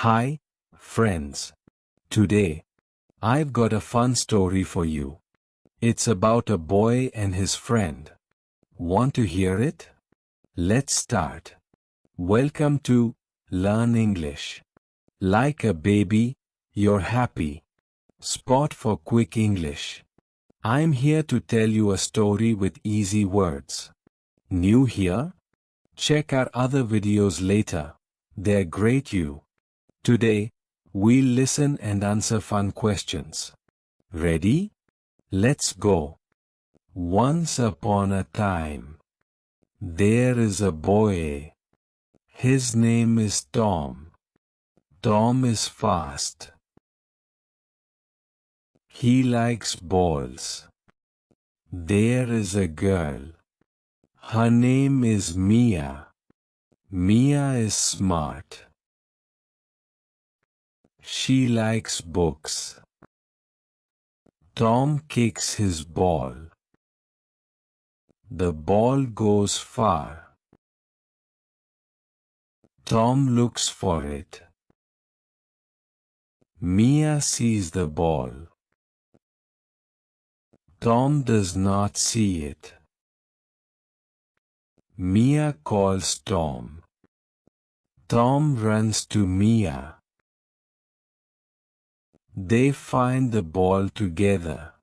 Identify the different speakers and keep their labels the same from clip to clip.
Speaker 1: Hi, friends. Today, I've got a fun story for you. It's about a boy and his friend. Want to hear it? Let's start. Welcome to Learn English. Like a baby, you're happy. Spot for quick English. I'm here to tell you a story with easy words. New here? Check our other videos later. They're great you. Today, we'll listen and answer fun questions. Ready? Let's go. Once upon a time, there is a boy. His name is Tom. Tom is fast. He likes balls. There is a girl. Her name is Mia. Mia is smart. She likes books. Tom kicks his ball. The ball goes far. Tom looks for it. Mia sees the ball. Tom does not see it. Mia calls Tom. Tom runs to Mia. They find the ball together.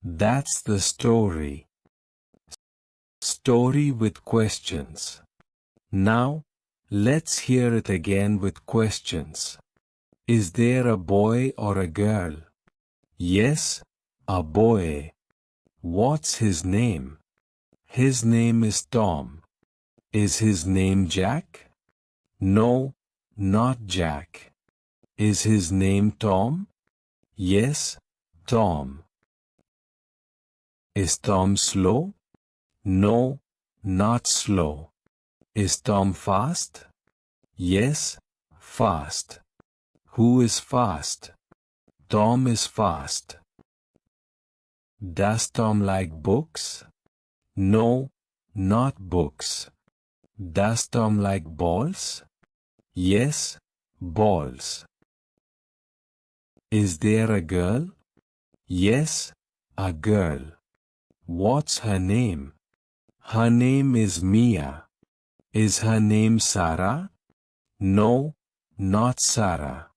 Speaker 1: That's the story. Story with questions. Now, let's hear it again with questions. Is there a boy or a girl? Yes, a boy. What's his name? His name is Tom. Is his name Jack? No, not Jack. Is his name Tom? Yes, Tom. Is Tom slow? No, not slow. Is Tom fast? Yes, fast. Who is fast? Tom is fast. Does Tom like books? No, not books. Does Tom like balls? Yes, balls. Is there a girl? Yes, a girl. What's her name? Her name is Mia. Is her name Sarah? No, not Sarah.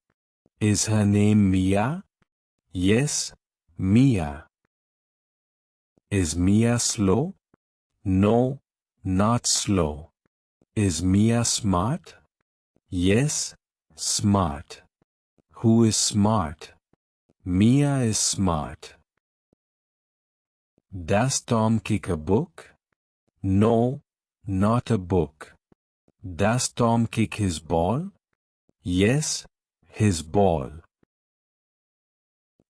Speaker 1: Is her name Mia? Yes, Mia. Is Mia slow? No, not slow. Is Mia smart? Yes, smart. Who is smart? Mia is smart. Does Tom kick a book? No, not a book. Does Tom kick his ball? Yes, his ball.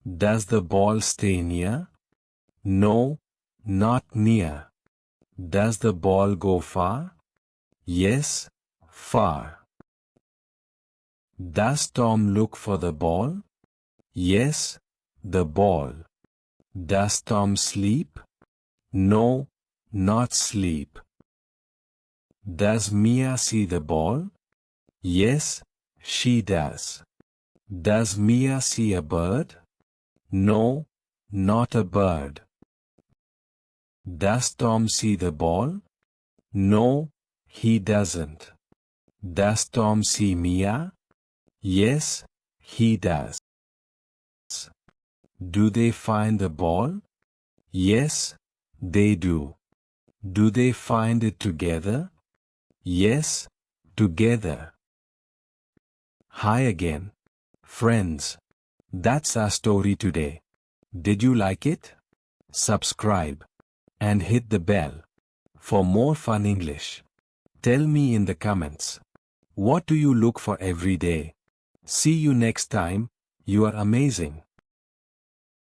Speaker 1: Does the ball stay near? No, not near. Does the ball go far? Yes, far. Does Tom look for the ball? Yes, the ball. Does Tom sleep? No, not sleep. Does Mia see the ball? Yes, she does. Does Mia see a bird? No, not a bird. Does Tom see the ball? No, he doesn't. Does Tom see Mia? Yes, he does. Do they find the ball? Yes, they do. Do they find it together? Yes, together. Hi again, friends. That's our story today. Did you like it? Subscribe and hit the bell for more fun English. Tell me in the comments, what do you look for every day? See you next time. You are amazing.